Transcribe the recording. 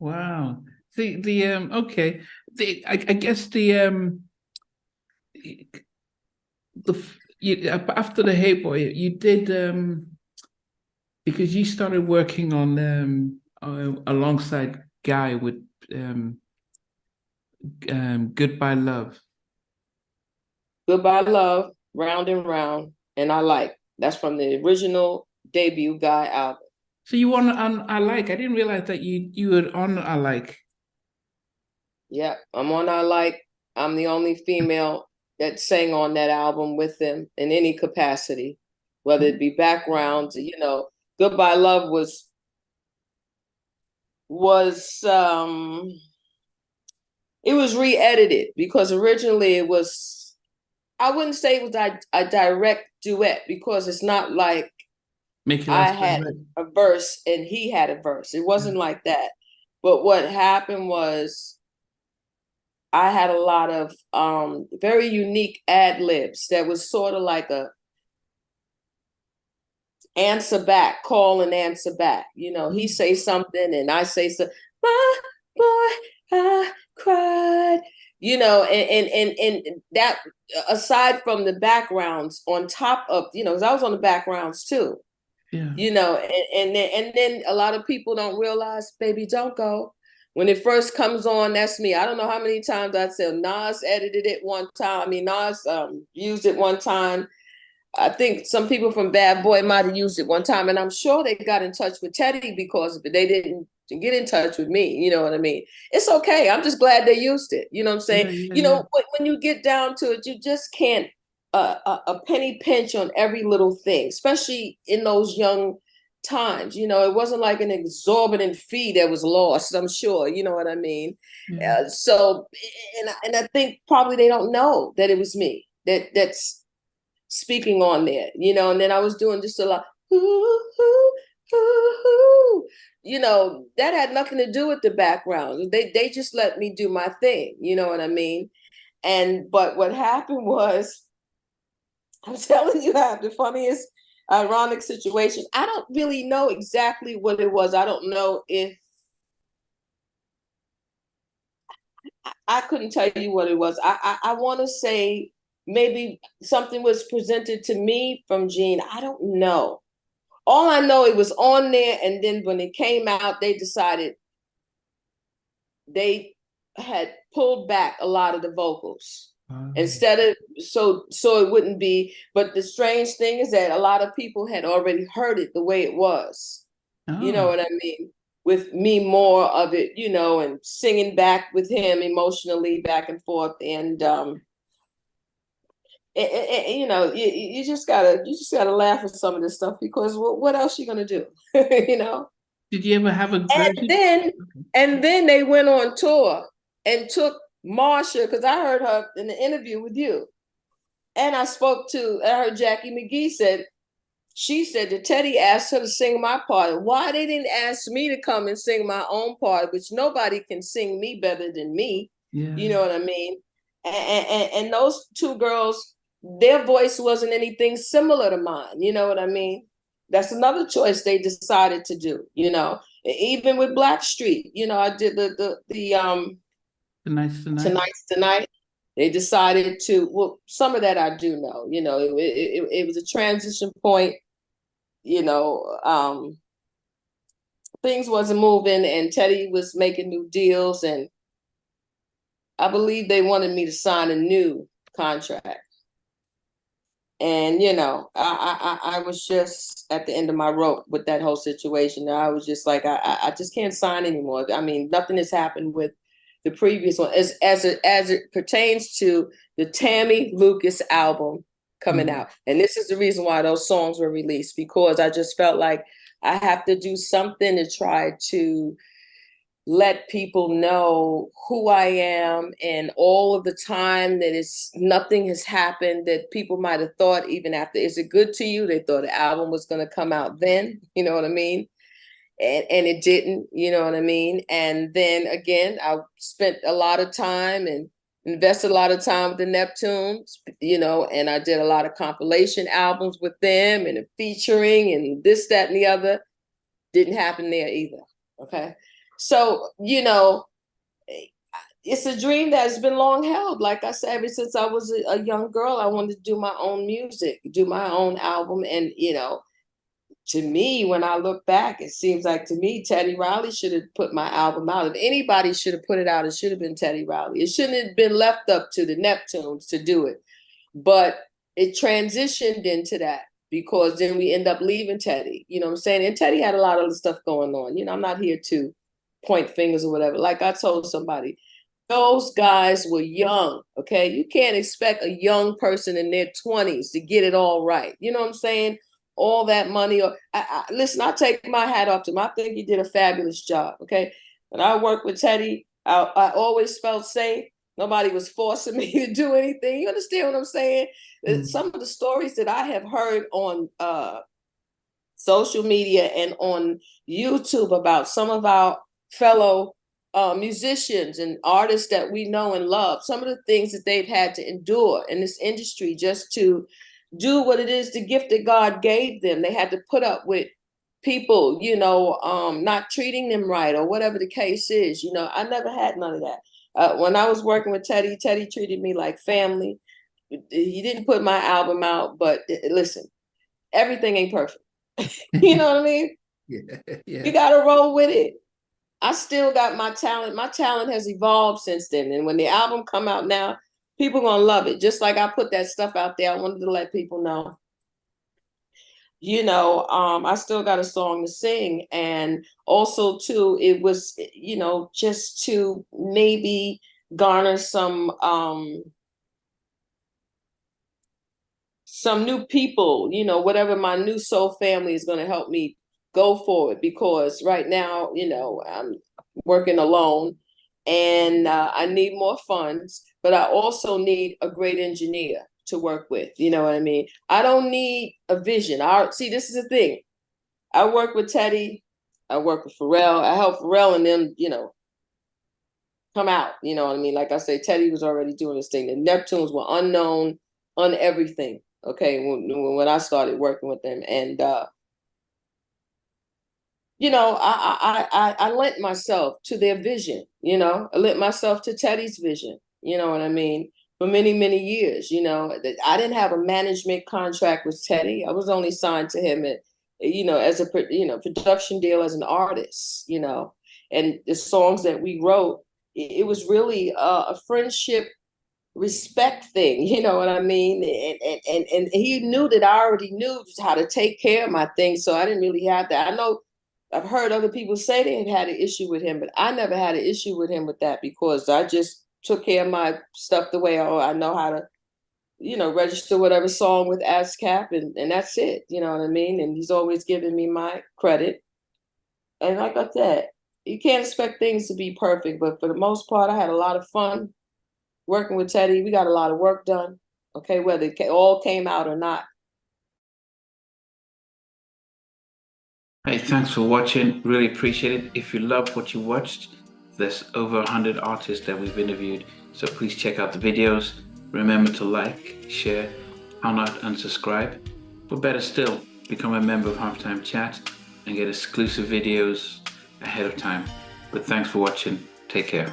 Wow. The okay. I guess after the Hey Boy, you did because you started working on alongside Guy with um Goodbye Love. Goodbye Love, Round and Round, and I Like. That's from the original debut Guy album. So you won on I Like. I didn't realize that you were on I Like. Yeah, I'm on I Like. I'm the only female that sang on that album with them in any capacity, whether it be background, Goodbye Love was it was re-edited because originally it was, I wouldn't say it was a direct duet because it's not like Make Your I Life had Better. a verse and he had a verse. It wasn't like that. But what happened was I had a lot of very unique ad libs that was sort of like a answer back, call and answer back. He say something and I say something. My boy, I cried. And that, aside from the backgrounds, on top of, 'cause I was on the backgrounds too. Yeah. And then a lot of people don't realize, baby, don't go. When it first comes on, that's me. I don't know how many times I said Nas edited it one time. I mean, Nas used it one time. I think some people from Bad Boy might have used it one time, and I'm sure they got in touch with Teddy because of it. They didn't get in touch with me. You know what I mean? It's okay. I'm just glad they used it. You know what I'm saying? Yeah. When you get down to it, you just can't a penny pinch on every little thing, especially in those young times. It wasn't like an exorbitant fee that was lost, I'm sure. You know what I mean? Yeah. And I think probably they don't know that it was me that's speaking on there, and then I was doing just a lot, ooh, ooh, ooh, ooh. That had nothing to do with the background. They just let me do my thing, you know what I mean? But what happened was, I'm telling you, I have the funniest, ironic situation. I don't really know exactly what it was. I don't know if I couldn't tell you what it was. I want to say maybe something was presented to me from Gene. I don't know. All I know, it was on there, and then when it came out, they decided they had pulled back a lot of the vocals instead of so it wouldn't be. But the strange thing is that a lot of people had already heard it the way it was. You know Oh. what I mean? With me more of it, and singing back with him emotionally back and forth, and you just gotta laugh at some of this stuff because what else you gonna do, Did you ever have a And version? then and then they went on tour and took Marsha, because I heard her in the interview with you, and I heard Jackie McGee she said that Teddy asked her to sing my part. Why they didn't ask me to come and sing my own part, which nobody can sing me better than me. Yeah. You know what I mean? And those two girls, their voice wasn't anything similar to mine. You know what I mean? That's another choice they decided to do. Even with Blackstreet, I did the Tonight's Tonight. They decided to, well, some of that I do know. It was a transition point. you know, um, Things wasn't moving, and Teddy was making new deals, and I believe they wanted me to sign a new contract. And I was just at the end of my rope with that whole situation. I was just like, I just can't sign anymore. I mean, nothing has happened with the previous one as it pertains to the Tammy Lucas album coming out. And this is the reason why those songs were released, because I just felt like I have to do something to try to let people know who I am, and all of the time that nothing has happened that people might have thought, even after Is It Good to You? They thought the album was going to come out then, you know what I mean? And it didn't, you know what I mean? And then again, I spent a lot of time and invested a lot of time with the Neptunes, and I did a lot of compilation albums with them and featuring and this, that, and the other. Didn't happen there either. Okay. So, it's a dream that's been long held. Like I said, ever since I was a young girl, I wanted to do my own music, do my own album. And, to me, when I look back, it seems like to me, Teddy Riley should have put my album out. If anybody should have put it out, it should have been Teddy Riley. It shouldn't have been left up to the Neptunes to do it. But it transitioned into that because then we end up leaving Teddy, you know what I'm saying? And Teddy had a lot of other stuff going on. I'm not here to point fingers or whatever. Like I told somebody, those guys were young, okay? You can't expect a young person in their 20s to get it all right. You know what I'm saying? All that money. Listen, I take my hat off to him. I think he did a fabulous job, okay? When I worked with Teddy, I always felt safe. Nobody was forcing me to do anything. You understand what I'm saying? Some of the stories that I have heard on social media and on YouTube about some of our fellow musicians and artists that we know and love, some of the things that they've had to endure in this industry just to do what it is, the gift that God gave them. They had to put up with people, not treating them right or whatever the case is. I never had none of that. When I was working with Teddy treated me like family. He didn't put my album out, but listen, everything ain't perfect. You know what I mean? Yeah. You got to roll with it. I still got my talent. My talent has evolved since then. And when the album come out now, people gonna love it. Just like I put that stuff out there, I wanted to let people know. I still got a song to sing. And also too, it was, just to maybe garner some new people, whatever my new soul family is going to help me go forward. Because right now, I'm working alone and I need more funds, but I also need a great engineer to work with. You know what I mean? I don't need a vision. See, this is the thing. I work with Teddy. I work with Pharrell. I help Pharrell and them, come out. You know what I mean? Like I say, Teddy was already doing this thing. The Neptunes were unknown on everything. Okay, when I started working with them, and I lent myself to their vision. I lent myself to Teddy's vision. You know what I mean? For many, many years. I didn't have a management contract with Teddy. I was only signed to him as a production deal as an artist. And the songs that we wrote, it was really a friendship, respect thing, you know what I mean? And he knew that I already knew how to take care of my things, so I didn't really have that. I know I've heard other people say they had an issue with him, but I never had an issue with him with that because I just took care of my stuff the way I know how to, register whatever song with ASCAP, and that's it, you know what I mean? And he's always giving me my credit. And like I said, you can't expect things to be perfect, but for the most part, I had a lot of fun working with Teddy. We got a lot of work done, okay, whether it all came out or not. Hey, thanks for watching. Really appreciate it. If you love what you watched, there's over 100 artists that we've interviewed, so please check out the videos. Remember to like, share, how not unsubscribe. Or better still, become a member of Halftime Chat and get exclusive videos ahead of time. But thanks for watching. Take care.